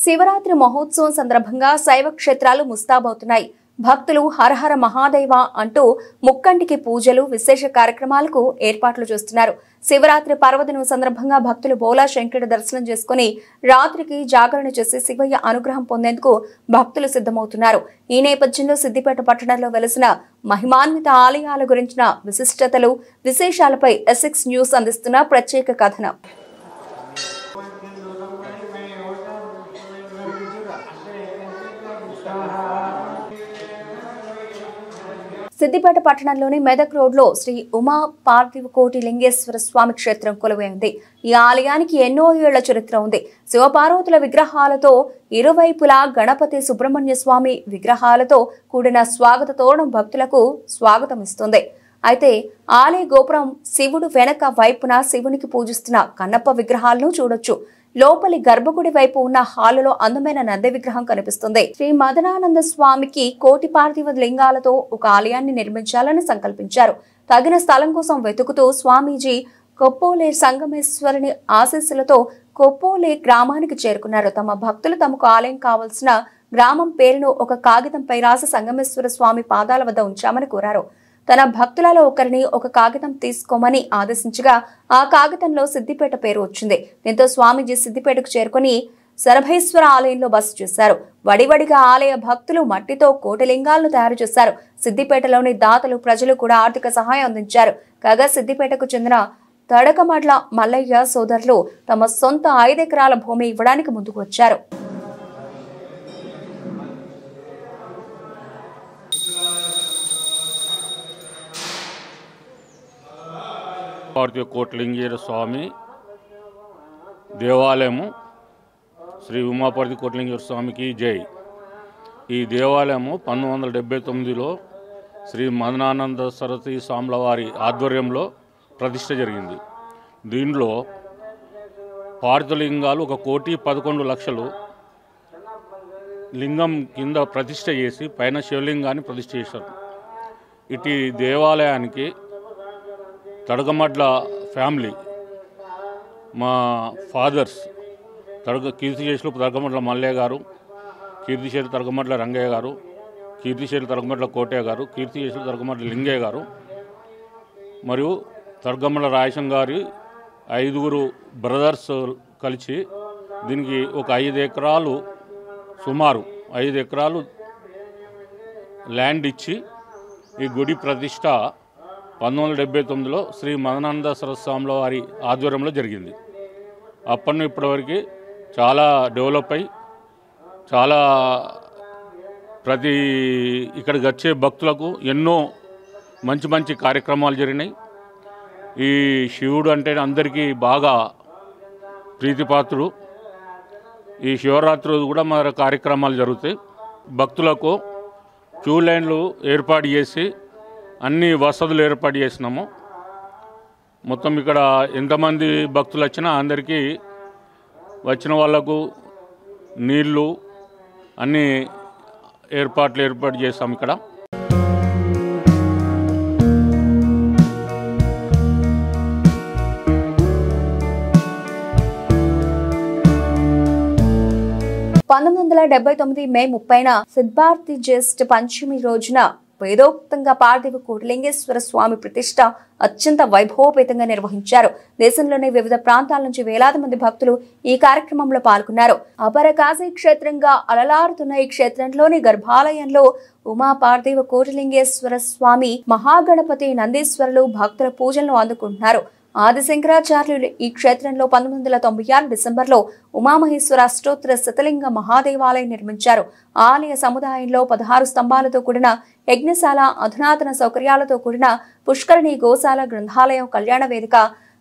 శివరాత్రి మహోత్సవం సందర్భంగా శైవ క్షేత్రాలు ముస్తాబవుతున్నాయి. భక్తులు హరహర మహాదేవ అంటూ ముక్కంటికి పూజలు, విశేష కార్యక్రమాలకు ఏర్పాట్లు చేస్తున్నారు. శివరాత్రి పర్వదినం సందర్భంగా భక్తులు బోలా శంకరుడి దర్శనం చేసుకుని రాత్రికి జాగరణ చేసి శివయ్య అనుగ్రహం పొందేందుకు భక్తులు సిద్ధమవుతున్నారు. ఈ నేపథ్యంలో సిద్దిపేట పట్టణంలో వెలసిన మహిమాన్విత ఆలయాల గురించిన విశిష్టతలు, విశేషాలపై ఎస్ఎక్స్ న్యూస్ అందిస్తున్న ప్రత్యేక కథనం. సిద్దిపేట పట్టణంలోని మెదక్ రోడ్లో శ్రీ ఉమా పార్థివకోటి లింగేశ్వర స్వామి క్షేత్రం కొలువై ఉంది. ఈ ఆలయానికి ఎన్నో ఏళ్ల చరిత్ర ఉంది. శివపార్వతుల విగ్రహాలతో ఇరువైపులా గణపతి, సుబ్రహ్మణ్య స్వామి విగ్రహాలతో కూడిన స్వాగత తోరణం భక్తులకు స్వాగతం ఇస్తుంది. అయితే ఆలయ గోపురం శివుడు వెనక వైపున శివునికి పూజిస్తున్న కన్నప్ప విగ్రహాలను చూడొచ్చు. లోపలి గర్భగుడి వైపు ఉన్న హాలులో అందమైన నంది విగ్రహం కనిపిస్తుంది. శ్రీ మదనానంద స్వామికి కోటి పార్థివ లింగాలతో ఒక ఆలయాన్ని నిర్మించాలని సంకల్పించారు. తగిన స్థలం కోసం వెతుకుతూ స్వామీజీ కొప్పోలే సంగమేశ్వరుని ఆశీస్సులతో కొప్పోలే గ్రామానికి చేరుకున్నారు. తమ భక్తులు తమకు ఆలయం కావలసిన గ్రామం పేరును ఒక కాగితంపై రాసి సంగమేశ్వర స్వామి పాదాల వద్ద ఉంచామని కోరారు. తన భక్తులలో ఒకరిని ఒక కాగితం తీసుకోమని ఆదేశించగా ఆ కాగితంలో సిద్దిపేట పేరు వచ్చింది. దీంతో స్వామీజీ సిద్దిపేటకు చేరుకుని శరభేశ్వర ఆలయంలో బస చేశారు. వడివడిగా ఆలయ భక్తులు మట్టితో కోటిలింగాలను తయారు చేశారు. సిద్దిపేటలోని దాతలు, ప్రజలు కూడా ఆర్థిక సహాయం అందించారు. కాగా సిద్దిపేటకు చెందిన తడకమడ్ల మల్లయ్య సోదరులు తమ సొంత 5 ఎకరాల భూమి ఇవ్వడానికి ముందుకు వచ్చారు. పార్థివకోటిలింగేశ్వర స్వామి దేవాలయము శ్రీ ఉమాపార్థివకోటిలింగేశ్వర స్వామికి జై. ఈ దేవాలయము 1979లో శ్రీ మదనానంద సరస్వతి స్వాముల వారి ఆధ్వర్యంలో ప్రతిష్ఠ జరిగింది. దీనిలో పార్థివలింగాలు 1,11,00,000 లింగం కింద ప్రతిష్ఠ చేసి పైన శివలింగాన్ని ప్రతిష్ఠ చేశారు. ఇటు దేవాలయానికి తడకమడ్ల ఫ్యామిలీ, మా ఫాదర్స్ కీర్తిశేషులు తడకమడ్ల మల్లయ్య గారు, కీర్తిశేషులు తడకమడ్ల రంగయ్య గారు, కీర్తిశేషులు తడకమడ్ల కోటయ్య గారు, కీర్తిశేషులు తడకమడ్ల లింగయ్య గారు మరియు తడకమడ్ల రాయసం గారి 5 బ్రదర్స్ కలిసి దీనికి ఒక 5 ఎకరాలు, సుమారు 5 ఎకరాలు ల్యాండ్ ఇచ్చి ఈ గుడి ప్రతిష్ట 1979లో శ్రీ మదనానంద సరస్వతి స్వాముల వారి ఆధ్వర్యంలో జరిగింది. అప్పటి నుంచి ఇప్పటివరకు చాలా డెవలప్ అయి చాలా ఇక్కడికి వచ్చే భక్తులకు ఎన్నో మంచి మంచి కార్యక్రమాలు జరిగినాయి. ఈ శివుడు అంటే అందరికీ బాగా ప్రీతిపాత్రుడు. ఈ శివరాత్రి రోజు కూడా మన కార్యక్రమాలు జరుగుతాయి. భక్తులకు క్యూ లైన్లు ఏర్పాటు చేసి అన్ని వసతులు ఏర్పాటు చేసినాము. మొత్తం ఇక్కడ ఎంతమంది భక్తులు వచ్చినా అందరికీ వచ్చిన వాళ్లకు నీళ్ళు అన్నీ ఏర్పాటు చేస్తాం. ఇక్కడ మే 30న సిద్ధార్థి జ్యేష్ఠ పంచమి రోజున వేదోక్తంగా పార్థివకోటి లింగేశ్వర స్వామి ప్రతిష్ట అత్యంత వైభవపేతంగా నిర్వహించారు. దేశంలోని వివిధ ప్రాంతాల నుంచి వేలాది మంది భక్తులు ఈ కార్యక్రమంలో పాల్గొన్నారు. అపరకాశీ క్షేత్రంగా అలలారుతున్న ఈ క్షేత్రంలోని గర్భాలయంలో ఉమా పార్థివకోటి లింగేశ్వర స్వామి, మహాగణపతి, నందీశ్వరులు భక్తుల పూజలను అందుకుంటున్నారు. ఆదిశంకరాచార్యులు ఈ క్షేత్రంలో 1996 డిసెంబర్లో ఉమామహేశ్వర అష్టోత్తర శతలింగ మహాదేవాలయం నిర్మించారు. ఆలయ సముదాయంలో 16 స్తంభాలతో కూడిన యజ్ఞశాల, అధునాతన సౌకర్యాలతో కూడిన పుష్కరిణి, గోశాల, గ్రంథాలయం, కళ్యాణ వేదిక,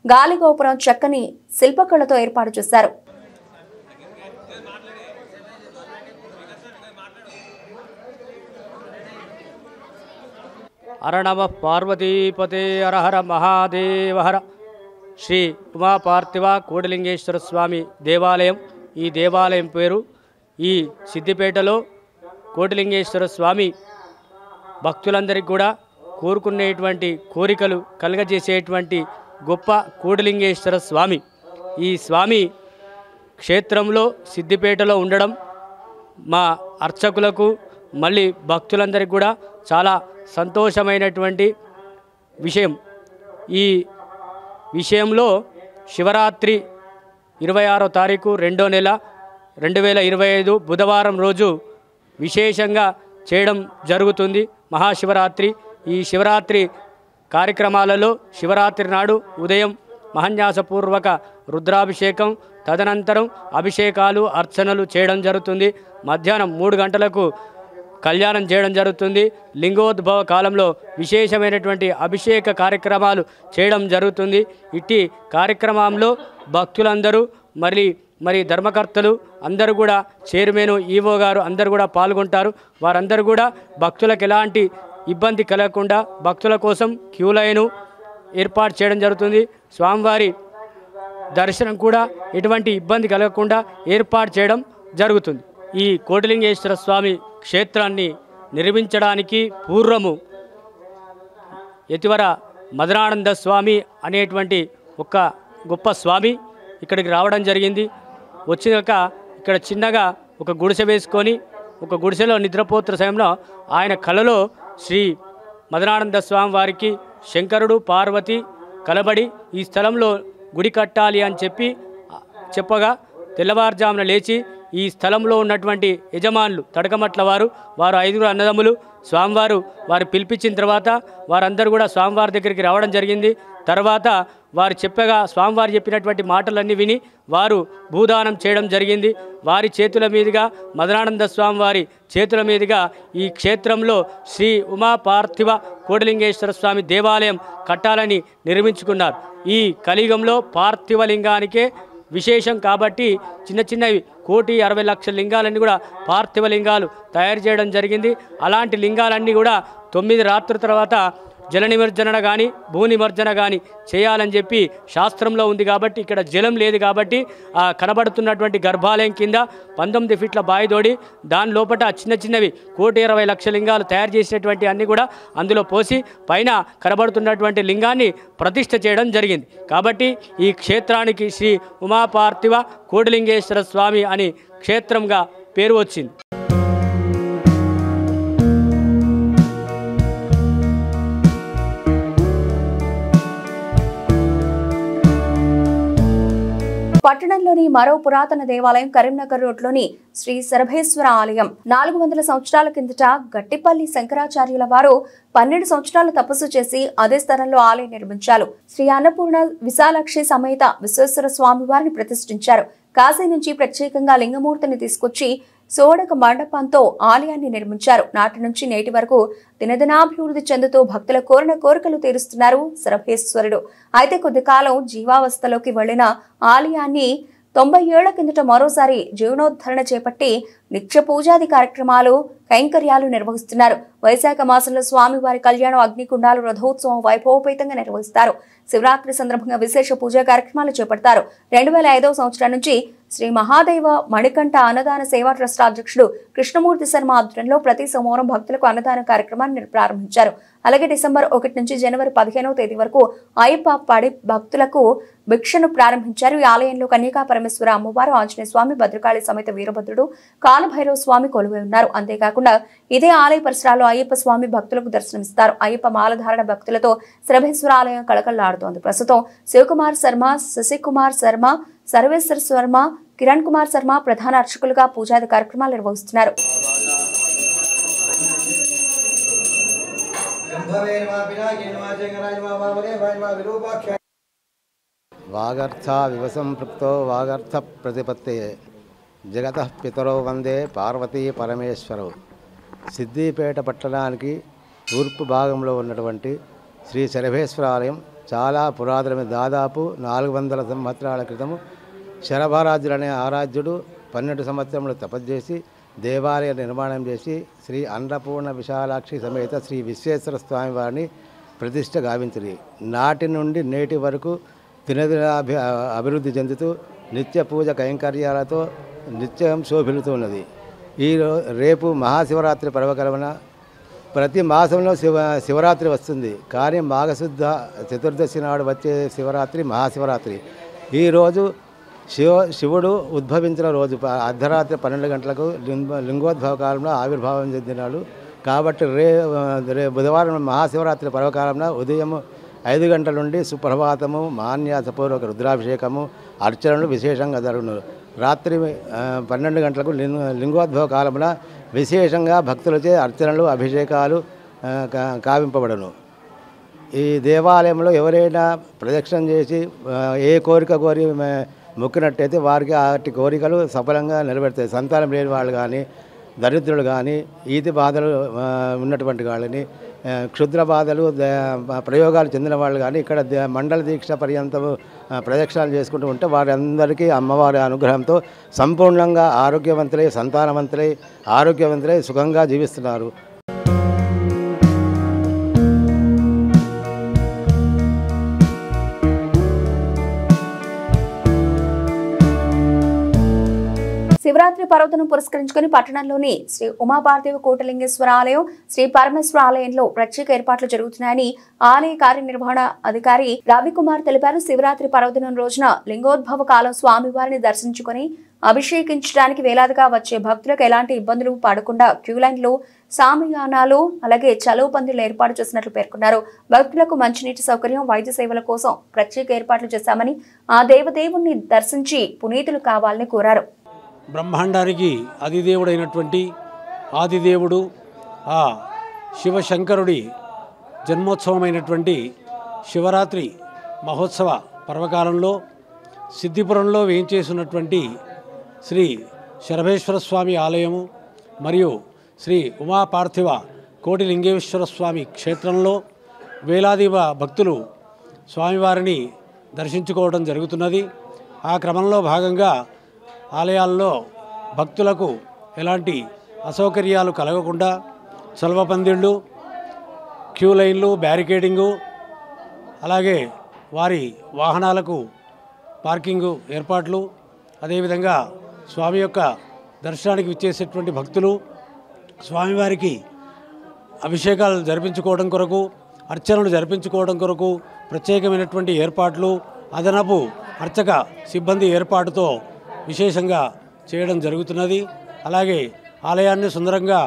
గాలిగోపురం చక్కని శిల్పకళతో ఏర్పాటు చేశారు. హర నమ పార్వతీపతే హర హర మహాదేవ హర. శ్రీ ఉమా పార్థివ కోటిలింగేశ్వర స్వామి దేవాలయం. ఈ దేవాలయం పేరు ఈ సిద్దిపేటలో కోటిలింగేశ్వర స్వామి భక్తులందరికీ కూడా కోరుకునేటువంటి కోరికలు కలగజేసేటువంటి గొప్ప కోటిలింగేశ్వర స్వామి. ఈ స్వామి క్షేత్రంలో సిద్దిపేటలో ఉండడం మా అర్చకులకు మళ్ళీ భక్తులందరికీ కూడా చాలా సంతోషమైనటువంటి విషయం. ఈ విషయంలో శివరాత్రి 26వ తారీఖు 2వ నెల 2025 బుధవారం రోజు విశేషంగా చేయడం జరుగుతుంది మహాశివరాత్రి. ఈ శివరాత్రి కార్యక్రమాలలో శివరాత్రి నాడు ఉదయం మహాన్యాసపూర్వక రుద్రాభిషేకం, తదనంతరం అభిషేకాలు అర్చనలు చేయడం జరుగుతుంది. మధ్యాహ్నం 3 గంటలకు కళ్యాణం చేయడం జరుగుతుంది. లింగోద్భవ కాలంలో విశేషమైనటువంటి అభిషేక కార్యక్రమాలు చేయడం జరుగుతుంది. ఇట్టి కార్యక్రమంలో భక్తులందరూ మరి ధర్మకర్తలు అందరూ కూడా, చైర్మన్, ఈవో గారు అందరూ కూడా పాల్గొంటారు. వారందరూ కూడా భక్తులకు ఎలాంటి ఇబ్బంది కలగకుండా భక్తుల కోసం క్యూ లైను ఏర్పాటు చేయడం జరుగుతుంది. స్వామివారి దర్శనం కూడా ఎటువంటి ఇబ్బంది కలగకుండా ఏర్పాటు చేయడం జరుగుతుంది. ఈ కోటిలింగేశ్వర స్వామి క్షేత్రాన్ని నిర్మించడానికి పూర్వము యతివర మదనానంద స్వామి అనేటువంటి ఒక గొప్ప స్వామి ఇక్కడికి రావడం జరిగింది. వచ్చినాక ఇక్కడ చిన్నగా ఒక గుడిసె వేసుకొని ఒక గుడిసెలో నిద్రపోతున్న సమయంలో ఆయన కలలో శ్రీ మదనానంద స్వామి వారికి శంకరుడు పార్వతి కలబడి ఈ స్థలంలో గుడి కట్టాలి అని చెప్పగా తెల్లవారుజామున లేచి ఈ స్థలంలో ఉన్నటువంటి యజమానులు తడకమట్ల వారు 5 అన్నదమ్ములు స్వామివారు వారు పిలిపించిన తర్వాత వారందరూ కూడా స్వామివారి దగ్గరికి రావడం జరిగింది. తర్వాత వారు చెప్పగా స్వామివారు చెప్పినటువంటి మాటలన్నీ విని వారు భూదానం చేయడం జరిగింది. వారి చేతుల మీదుగా మదనానంద స్వామివారి చేతుల మీదుగా ఈ క్షేత్రంలో శ్రీ ఉమా పార్థివ కోటిలింగేశ్వర స్వామి దేవాలయం కట్టాలని నిర్మించుకున్నారు. ఈ కలియుగంలో పార్థివలింగానికే విశేషం కాబట్టి చిన్నవి 1,60,00,000 లింగాలన్నీ కూడా పార్థివ లింగాలు తయారు చేయడం జరిగింది. అలాంటి లింగాలన్నీ కూడా 9 రాత్రుల తర్వాత జల నిమజ్జన కానీ భూ నిమజ్జన కానీ చేయాలని చెప్పి శాస్త్రంలో ఉంది. కాబట్టి ఇక్కడ జలం లేదు కాబట్టి ఆ కనబడుతున్నటువంటి గర్భాలయం కింద 19 ఫీట్ల బాయిదోడి దాని లోపల చిన్నవి 1,20,00,000 లింగాలు తయారు చేసినటువంటి అన్నీ కూడా అందులో పోసి పైన కనబడుతున్నటువంటి లింగాన్ని ప్రతిష్ఠ చేయడం జరిగింది. కాబట్టి ఈ క్షేత్రానికి శ్రీ ఉమాపార్థివ కోటిలింగేశ్వర స్వామి అని క్షేత్రంగా పేరు వచ్చింది. పట్టణంలోని మరో పురాతన దేవాలయం కరీంనగర్ రోడ్లోని శ్రీ సర్వేశ్వర ఆలయం 400 సంవత్సరాల కిందట గట్టిపల్లి శంకరాచార్యుల వారు 12 సంవత్సరాలు తపస్సు చేసి అదే స్థలంలో ఆలయం నిర్మించారు. శ్రీ అన్నపూర్ణ విశాలాక్షి సమేత విశ్వేశ్వర స్వామి వారిని ప్రతిష్ఠించారు. కాశీ నుంచి ప్రత్యేకంగా లింగమూర్తిని తీసుకొచ్చి సోడక మండపంతో ఆలయాన్ని నిర్మించారు. నాటి నుంచి నేటి వరకు దినదినాభివృద్ధి చెందుతూ భక్తుల కోరిన కోరికలు తీరుస్తున్నారు సర్వేశ్వరుడు. అయితే కొద్ది కాలం జీవావస్థలోకి వెళ్లిన ఆలయాన్ని 90 ఏళ్ల కిందట మరోసారి జీవనోద్ధరణ చేపట్టి నిత్య పూజాది కార్యక్రమాలు కైంకర్యాలు నిర్వహిస్తున్నారు. వైశాఖ మాసంలో స్వామివారి కళ్యాణం, అగ్నికుండాలు, రథోత్సవం వైభవోపేతంగా నిర్వహిస్తారు. శివరాత్రి సందర్భంగా విశేష పూజా కార్యక్రమాలు చేపడతారు. 2005వ సంవత్సరం నుంచి శ్రీ మహాదేవ మణికంఠ అన్నదాన సేవా ట్రస్ట్ అధ్యక్షుడు కృష్ణమూర్తి శర్మ ఆధ్వర్యంలో ప్రతి సోమవారం భక్తులకు అన్నదాన కార్యక్రమాన్ని ప్రారంభించారు. అలాగే డిసెంబర్ 1 నుంచి జనవరి 15వ తేదీ వరకు అయ్యప్ప పడి భక్తులకు భిక్షను ప్రారంభించారు. ఈ ఆలయంలో కన్యకా పరమేశ్వర అమ్మవారు, ఆంజనేయ స్వామి, భద్రకాళి సమేత వీరభద్రుడు, కాలభైరవ స్వామి కొలువై ఉన్నారు. అంతేకాకుండా ఇదే ఆలయ పరిసరాల్లో అయ్యప్ప స్వామి భక్తులకు దర్శనమిస్తారు. అయ్యప్ప మాలధారణ భక్తులతో సర్వేశ్వర ఆలయం కళకళలాడుతోంది. ప్రస్తుతం శివకుమార్ శర్మ, శశికుమార్ శర్మ, సర్వేశ్వర శర్మ, కిరణ్ కుమార్ శర్మ ప్రధాన అర్చకులుగా పూజాది కార్యక్రమాలు నిర్వహిస్తున్నారు. వాగర్థ వివసంపృక్తో వాగర్థ ప్రతిపత్తయే జగతః పితరో వందే పార్వతీ పరమేశ్వరౌ. సిద్దిపేట పట్టణానికి తూర్పు భాగంలో ఉన్నటువంటి శ్రీ సర్వేశ్వర ఆలయం చాలా పురాతనమైన, దాదాపు 400 సంవత్సరాల క్రితము శరభారాజ్యుడు అనే ఆరాధ్యుడు 12 సంవత్సరములు తపస్సు చేసి దేవాలయ నిర్మాణం చేసి శ్రీ అన్నపూర్ణ విశాలాక్షి సమేత శ్రీ విశ్వేశ్వర స్వామి వారిని ప్రతిష్ఠ గావించింది. నాటి నుండి నేటి వరకు దినదిన అభివృద్ధి చెందుతూ నిత్య పూజ కైంకర్యాలతో నిత్యం శోభిల్లుతూ ఉన్నది. రేపు మహాశివరాత్రి పర్వకరమణ. ప్రతి మాసంలో శివరాత్రి వస్తుంది, కానీ మాఘశుద్ధ చతుర్దశి నాడు వచ్చే శివరాత్రి మహాశివరాత్రి. ఈరోజు శివుడు ఉద్భవించిన రోజు అర్ధరాత్రి 12 గంటలకు లింగోద్భవ కాలంలో ఆవిర్భావం చెందినాడు. కాబట్టి రే బుధవారం మహాశివరాత్రి పర్వకాలంలో ఉదయం 5 గంటల నుండి సుప్రభాతము, మాన్యాసపూర్వక రుద్రాభిషేకము, అర్చనలు విశేషంగా జరుగును. రాత్రి 12 గంటలకు లింగోద్భవ కాలంలో విశేషంగా భక్తులచే అర్చనలు, అభిషేకాలు కావింపబడను. ఈ దేవాలయంలో ఎవరైనా ప్రదక్షిణ చేసి ఏ కోరిక కోరి మొక్కినట్టయితే వారికి అట్టి కోరికలు సఫలంగా నెరవేరుతాయి. సంతానం లేని వాళ్ళు కానీ, దరిద్రులు కానీ, ఈతి బాధలు ఉన్నటువంటి వాళ్ళని, క్షుద్ర బాధలు ప్రయోగాలు చెందిన వాళ్ళు కానీ ఇక్కడ మండల దీక్ష పర్యంతము ప్రదక్షిణాలు చేసుకుంటూ ఉంటే వారందరికీ అమ్మవారి అనుగ్రహంతో సంపూర్ణంగా ఆరోగ్యవంతులై, సంతానవంతులై, ఆరోగ్యవంతులై సుఖంగా జీవిస్తున్నారు. శివరాత్రి పర్వదినం పురస్కరించుకుని పట్టణంలోని శ్రీ ఉమాపార్థివ కోటలింగేశ్వర ఆలయం, శ్రీ పరమేశ్వర ఆలయంలో ప్రత్యేక ఏర్పాట్లు జరుగుతున్నాయని ఆలయ కార్యనిర్వహణ అధికారి రవికుమార్ తెలిపారు. శివరాత్రి పర్వదినం రోజున లింగోద్భవ కాలం స్వామివారిని దర్శించుకుని అభిషేకించడానికి వేలాదిగా వచ్చే భక్తులకు ఎలాంటి ఇబ్బందులు పడకుండా క్యూలైన్లు, సామియానాలు, అలాగే చలువ పందిళ్లు ఏర్పాటు చేసినట్లు పేర్కొన్నారు. భక్తులకు మంచినీటి సౌకర్యం, వైద్య సేవల కోసం ప్రత్యేక ఏర్పాట్లు చేశామని, ఆ దేవదేవుణ్ణి దర్శించి పునీతులు కావాలని కోరారు. బ్రహ్మాండానికి అధిదేవుడైనటువంటి ఆదిదేవుడు ఆ శివశంకరుడి జన్మోత్సవమైనటువంటి శివరాత్రి మహోత్సవ పర్వకాలంలో సిద్ధిపురంలో వేయించేసినటువంటి శ్రీ శరభేశ్వర స్వామి ఆలయము మరియు శ్రీ ఉమాపార్థివ కోటిలింగేశ్వర స్వామి క్షేత్రంలో వేలాది భక్తులు స్వామివారిని దర్శించుకోవడం జరుగుతున్నది. ఆ క్రమంలో భాగంగా ఆలయాల్లో భక్తులకు ఎలాంటి అసౌకర్యాలు కలగకుండా చల్వ పందిళ్ళు, క్యూ లైన్లు, బ్యారికేడింగు, అలాగే వారి వాహనాలకు పార్కింగు ఏర్పాట్లు, అదేవిధంగా స్వామి యొక్క దర్శనానికి విచ్చేసేటువంటి భక్తులు స్వామివారికి అభిషేకాలు జరిపించుకోవడం కొరకు, అర్చనలు జరిపించుకోవడం కొరకు ప్రత్యేకమైనటువంటి ఏర్పాట్లు, అదనపు అర్చక సిబ్బంది ఏర్పాటుతో విశేషంగా చేయడం జరుగుతున్నది. అలాగే ఆలయాన్ని సుందరంగా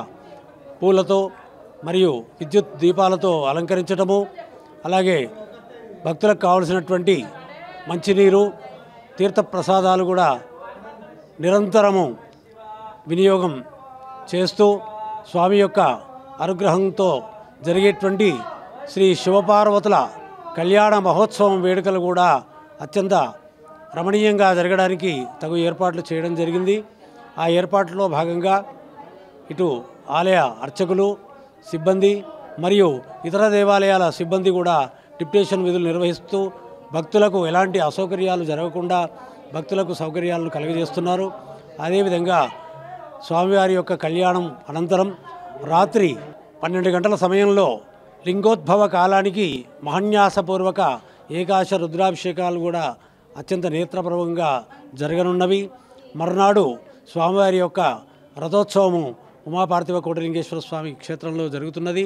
పూలతో మరియు విద్యుత్ దీపాలతో అలంకరించడము, అలాగే భక్తులకు కావలసినటువంటి మంచినీరు, తీర్థప్రసాదాలు కూడా నిరంతరము వినియోగం చేస్తూ స్వామి యొక్క అనుగ్రహంతో జరిగేటువంటి శ్రీ శివపార్వతుల కళ్యాణ మహోత్సవం వేడుకలు కూడా అత్యంత రమణీయంగా జరగడానికి తగు ఏర్పాట్లు చేయడం జరిగింది. ఆ ఏర్పాట్లలో భాగంగా ఇటు ఆలయ అర్చకులు, సిబ్బంది మరియు ఇతర దేవాలయాల సిబ్బంది కూడా డిప్యుటేషన్ విధులు నిర్వహిస్తూ భక్తులకు ఎలాంటి అసౌకర్యాలు జరగకుండా భక్తులకు సౌకర్యాలను కలుగజేస్తున్నారు. అదేవిధంగా స్వామివారి యొక్క కళ్యాణం అనంతరం రాత్రి 12 గంటల సమయంలో లింగోద్భవ కాలానికి మహన్యాసపూర్వక ఏకాశ రుద్రాభిషేకాలు కూడా అత్యంత నేత్రప్రభంగా జరగనున్నవి. మరునాడు స్వామివారి యొక్క రథోత్సవము ఉమాపార్థివ కోటిలింగేశ్వర స్వామి క్షేత్రంలో జరుగుతున్నది.